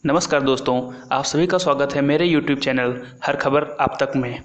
नमस्कार दोस्तों, आप सभी का स्वागत है मेरे YouTube चैनल हर खबर आप तक में।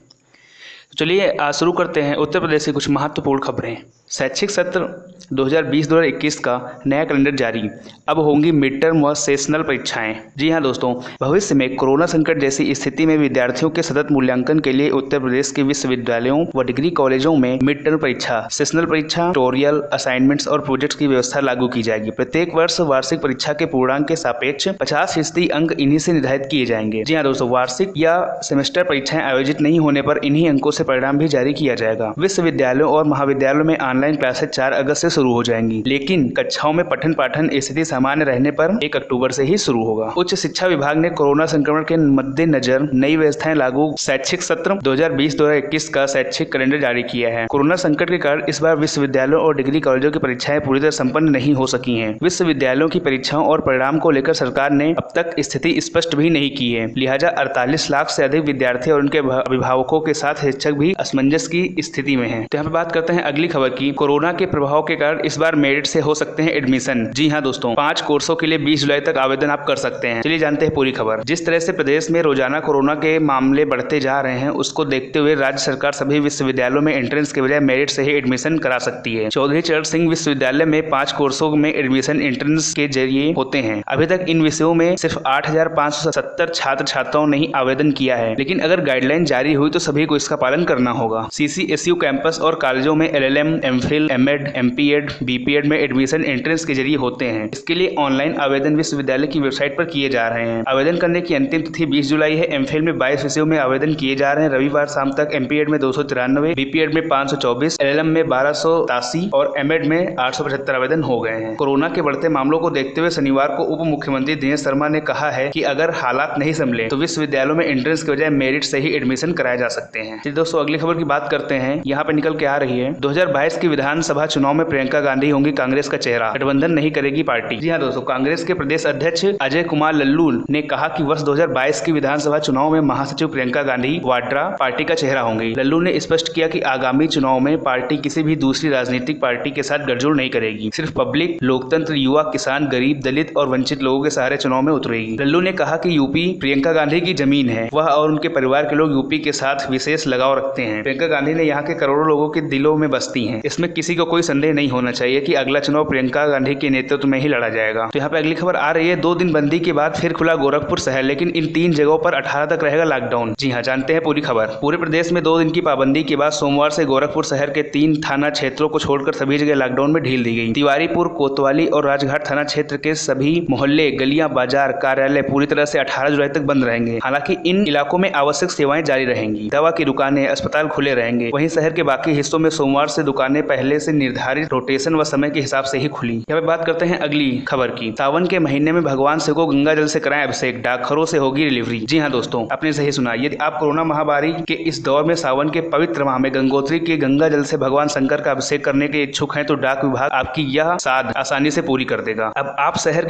चलिए आज शुरू करते हैं उत्तर प्रदेश की कुछ महत्वपूर्ण खबरें। शैक्षिक सत्र 2020-2021 का नया कैलेंडर जारी। अब होंगी मिड टर्म व सेशनल परीक्षाएं। जी हां दोस्तों, भविष्य में कोरोना संकट जैसी स्थिति में विद्यार्थियों के सतत मूल्यांकन के लिए उत्तर प्रदेश के विश्वविद्यालयों व डिग्री कॉलेजों में मिड टर्म परीक्षा, सेशनल परीक्षा, ट्यूटोरियल, असाइनमेंट्स और प्रोजेक्ट्स की व्यवस्था लागू की जाएगी। प्रत्येक वर्ष वार्षिक परीक्षा के पूर्णांक के सापेक्ष 50% अंक इन्हीं से निर्धारित किए जाएंगे। जी हाँ दोस्तों, वार्षिक या सेमेस्टर परीक्षाएं आयोजित नहीं होने पर इन्हीं अंकों से परिणाम भी जारी किया जाएगा। विश्वविद्यालयों और महाविद्यालयों में ऑनलाइन क्लासेज 4 अगस्त से शुरू हो जाएंगी, लेकिन कक्षाओं में पठन पाठन स्थिति सामान्य रहने पर 1 अक्टूबर से ही शुरू होगा। उच्च शिक्षा विभाग ने कोरोना संक्रमण के मद्देनजर नई व्यवस्थाएं लागू शैक्षिक सत्र 2020-2021 का शैक्षिक कैलेंडर जारी किया है। कोरोना संकट के कारण इस बार विश्वविद्यालयों और डिग्री कॉलेजों की परीक्षाएं पूरी तरह संपन्न नहीं हो सकी हैं। विश्वविद्यालयों की परीक्षाओं और परिणाम को लेकर सरकार ने अब तक स्थिति स्पष्ट भी नहीं की है, लिहाजा 48 लाख से अधिक विद्यार्थी और उनके अभिभावकों के साथ शिक्षक भी असमंजस की स्थिति में हैं। तो यहाँ पे बात करते हैं अगली खबर की। कोरोना के प्रभाव के कारण इस बार मेरिट से हो सकते हैं एडमिशन। जी हाँ दोस्तों, 5 कोर्सों के लिए 20 जुलाई तक आवेदन आप कर सकते हैं। चलिए जानते हैं पूरी खबर। जिस तरह से प्रदेश में रोजाना कोरोना के मामले बढ़ते जा रहे हैं, उसको देखते हुए राज्य सरकार सभी विश्वविद्यालयों में एंट्रेंस के बजाय मेरिट से ही एडमिशन करा सकती है। चौधरी चरण सिंह विश्वविद्यालय में 5 कोर्सों में एडमिशन एंट्रेंस के जरिए होते हैं। अभी तक इन विषयों में सिर्फ 8,570 छात्र छात्राओं ने ही आवेदन किया है, लेकिन अगर गाइडलाइन जारी हुई तो सभी को इसका पालन करना होगा। CCSU कैंपस और कॉलेजों में LLM, MPhil, MEd, MPEd, BPEd में एडमिशन एंट्रेंस के जरिए होते हैं। इसके लिए ऑनलाइन आवेदन विश्वविद्यालय की वेबसाइट पर किए जा रहे हैं। आवेदन करने की अंतिम तिथि 20 जुलाई है। MPhil में 22 विषयों में आवेदन किए जा रहे हैं। रविवार शाम तक MPEd में 293, BPEd में 524, LLM में 1287 और MEd में 875 आवेदन हो गए हैं। कोरोना के बढ़ते मामलों को देखते हुए शनिवार को उप मुख्यमंत्री दिनेश शर्मा ने कहा है कि अगर हालात नहीं संभले तो विश्वविद्यालयों में एंट्रेंस के बजाय मेरिट से ही एडमिशन कराए जा सकते हैं। चलिए दोस्तों अगली खबर की बात करते हैं। यहाँ पे निकल के आ रही है 2022 की विधानसभा चुनाव में प्रियंका गांधी होंगी कांग्रेस का चेहरा, गठबंधन नहीं करेगी पार्टी। जी हाँ दोस्तों, कांग्रेस के प्रदेश अध्यक्ष अजय कुमार लल्लू ने कहा कि वर्ष 2022 की विधानसभा चुनाव में महासचिव प्रियंका गांधी वाड्रा पार्टी का चेहरा होंगी। लल्लू ने स्पष्ट किया कि आगामी चुनाव में पार्टी किसी भी दूसरी राजनीतिक पार्टी के साथ गठजोड़ नहीं करेगी, सिर्फ पब्लिक, लोकतंत्र, युवा, किसान, गरीब, दलित और वंचित लोगों के सहारे चुनाव में उतरेगी। लल्लू ने कहा कि यूपी प्रियंका गांधी की जमीन है, वह और उनके परिवार के लोग यूपी के साथ विशेष लगाव रखते हैं। प्रियंका गांधी ने यहाँ के करोड़ों लोगों के दिलों में बसती हैं। इसमें किसी को कोई संदेह नहीं होना चाहिए कि अगला चुनाव प्रियंका गांधी के नेतृत्व में ही लड़ा जाएगा। तो यहाँ पे अगली खबर आ रही है। 2 दिन बंदी के बाद फिर खुला गोरखपुर शहर, लेकिन इन 3 जगहों पर 18 तक रहेगा लॉकडाउन। जी हाँ, जानते हैं पूरी खबर। पूरे प्रदेश में 2 दिन की पाबंदी के बाद सोमवार से गोरखपुर शहर के 3 थाना क्षेत्रों को छोड़कर सभी जगह लॉकडाउन में ढील दी गई। तिवारीपुर, कोतवाली और राजघाट थाना क्षेत्र के सभी मोहल्ले, गलियां, बाजार, कार्यालय पूरी तरह से 18 जुलाई तक बंद रहेंगे। हालांकि इन इलाकों में आवश्यक सेवाएं जारी रहेंगी। दवा की दुकानें, अस्पताल खुले रहेंगे। वहीं शहर के बाकी हिस्सों में सोमवार से दुकानें पहले से निर्धारित रोटेशन व समय के हिसाब से ही खुली। यहाँ पे बात करते हैं अगली खबर की। सावन के महीने में भगवान शिव को गंगा जल से कराएं अभिषेक, डाकघरों से होगी डिलीवरी। जी हाँ दोस्तों, आपने सही सुना। यदि आप कोरोना महामारी के इस दौर में सावन के पवित्र माह में गंगोत्री के गंगा जल से भगवान शंकर का अभिषेक करने के इच्छुक हैं तो डाक विभाग आपकी यह साध आसानी से पूरी कर देगा। अब आप शहर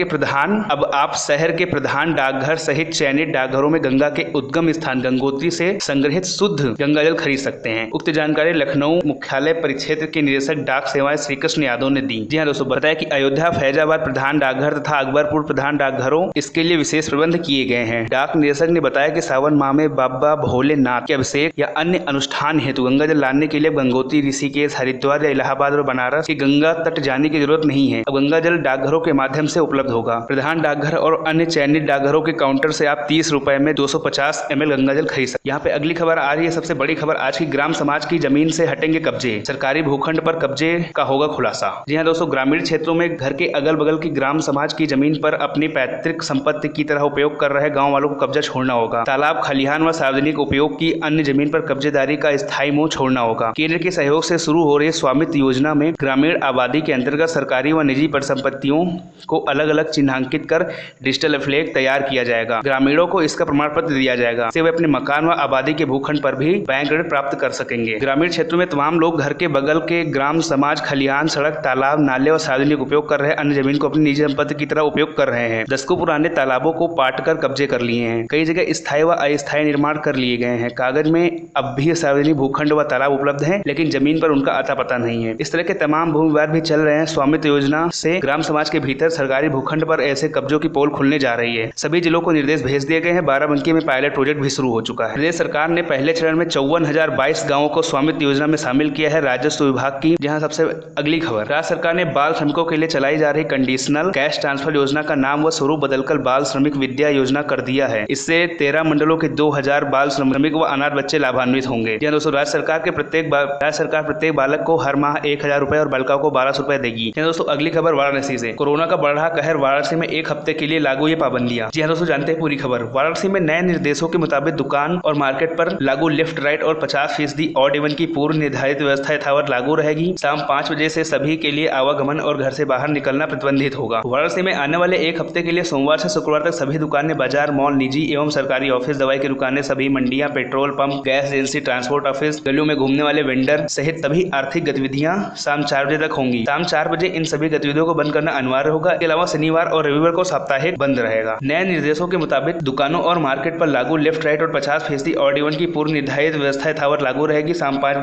के प्रधान डाकघर सहित चयनित डाकघरों में गंगा के उद्गम स्थान गंगोत्री से संग्रहित शुद्ध गंगा जल खरीद सकते हैं। उक्त जानकारी लखनऊ मुख्यालय परिक्षेत्र के निदेशक डाक सेवाएं श्री कृष्ण यादव ने दी। जी हाँ दोस्तों, बताया कि अयोध्या, फैजाबाद प्रधान डाकघर तथा अकबरपुर प्रधान डाकघरों इसके लिए विशेष प्रबंध किए गए हैं। डाक निदेशक ने बताया कि सावन माह में बाबा भोलेनाथ के अभिषेक या अन्य अनुष्ठान हेतु गंगा जल लाने के लिए गंगोत्री, ऋषिकेश, हरिद्वार या इलाहाबाद और बनारस के गंगा तट जाने की जरूरत नहीं है। अब गंगा जल डाकघरों के माध्यम से उपलब्ध होगा। प्रधान डाकघर और अन्य चयनित डाकघरों के काउंटर से आप 30 रुपए में 250 ml गंगा जल खरीद सकते। यहाँ पे अगली खबर आ रही है, सबसे बड़ी खबर आज की। ग्राम समाज की जमीन से हटेंगे कब्जे, सरकारी भूखंड पर कब्जे का होगा खुलासा। जी हाँ दोस्तों, ग्रामीण क्षेत्रों में घर के अगल बगल की ग्राम समाज की जमीन पर अपनी पैतृक संपत्ति की तरह उपयोग कर रहे गांव वालों को कब्जा छोड़ना होगा। तालाब, खलिहान व सार्वजनिक उपयोग की अन्य जमीन पर कब्जेदारी का स्थायी मोह छोड़ना होगा। केंद्र के सहयोग से शुरू हो रही स्वामित्व योजना में ग्रामीण आबादी के अंतर्गत सरकारी व निजी परिसंपत्तियों को अलग अलग चिन्हांकित कर डिजिटल फ्लैग तैयार किया जाएगा। ग्रामीणों को इसका प्रमाण पत्र दिया जाएगा। वे अपने मकान व आबादी के भूखंड पर भी बैंक ऑनलाइन क्रेडिट प्राप्त कर सकेंगे। ग्रामीण क्षेत्रों में तमाम लोग घर के बगल के ग्राम, समाज, खलिहान, सड़क, तालाब, नाले और सार्वजनिक उपयोग कर रहे अन्य जमीन को अपनी निजी संपत्ति की तरह उपयोग कर रहे हैं। दशकों पुराने तालाबों को पाटकर कब्जे कर लिए हैं। कई जगह स्थायी व अस्थायी निर्माण कर लिए गए हैं। कागज में अब भी सार्वजनिक भूखंड व तालाब उपलब्ध हैं, लेकिन जमीन पर उनका अता पता नहीं है। इस तरह के तमाम भूमि विवाद भी चल रहे हैं। स्वामित्व योजना से ग्राम समाज के भीतर सरकारी भूखंड पर ऐसे कब्जों की पोल खुलने जा रही है। सभी जिलों को निर्देश भेज दिए गए हैं। बाराबंकी में पायलट प्रोजेक्ट भी शुरू हो चुका है। प्रदेश सरकार ने पहले चरण में 54,022 गाँवों को स्वामित्व योजना में शामिल किया है। राजस्व विभाग की जहां सबसे अगली खबर, राज्य सरकार ने बाल श्रमिकों के लिए चलाई जा रही कंडीशनल कैश ट्रांसफर योजना का नाम व स्वरूप बदलकर बाल श्रमिक विद्या योजना कर दिया है। इससे 13 मंडलों के 2000 बाल श्रमिक व अनाथ बच्चे लाभान्वित होंगे। दोस्तों, राज्य सरकार प्रत्येक बालक को हर माह 1,000 रुपए और बालिकाओं को 1200 रुपए देगी। दोस्तों, अगली खबर वाराणसी से, कोरोना का बढ़ रहा कहर, वाराणसी में एक हफ्ते के लिए लागू ये पाबंदियां। जी हाँ दोस्तों, जानते हैं पूरी खबर। वाराणसी में नए निर्देशों के मुताबिक दुकान और मार्केट पर लागू लेफ्ट, राइट और 50% ऑड इवन की पूर्व निर्धारित व्यवस्था यथावत लागू रहेगी। शाम 5 बजे से सभी के लिए आवागमन और घर से बाहर निकलना प्रतिबंधित होगा। वाराणसी में आने वाले एक हफ्ते के लिए सोमवार से शुक्रवार तक सभी दुकानें, बाजार, मॉल, निजी एवं सरकारी ऑफिस, दवाई की दुकानें, सभी मंडियां, petrol pump, gas agency, transport office, गलियों में घूमने वाले वेंडर सहित सभी आर्थिक गतिविधियां शाम 4 बजे तक होंगी। शाम 4 बजे इन सभी गतिविधियों को बंद करना अनिवार्य होगा। इसके अलावा शनिवार और रविवार को साप्ताहिक बंद रहेगा। नए निर्देशों के मुताबिक दुकानों और मार्केट पर लागू लेफ्ट, राइट और 50% ऑड इवन की पूर्व निर्धारित व्यवस्था यथावत लागू रहेगी। शाम 5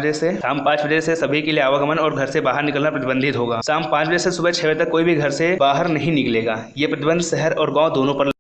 बजे से सभी के लिए आवागमन और घर से बाहर निकलना प्रतिबंधित होगा। शाम 5 बजे से सुबह 6 बजे तक कोई भी घर से बाहर नहीं निकलेगा। ये प्रतिबंध शहर और गाँव दोनों पर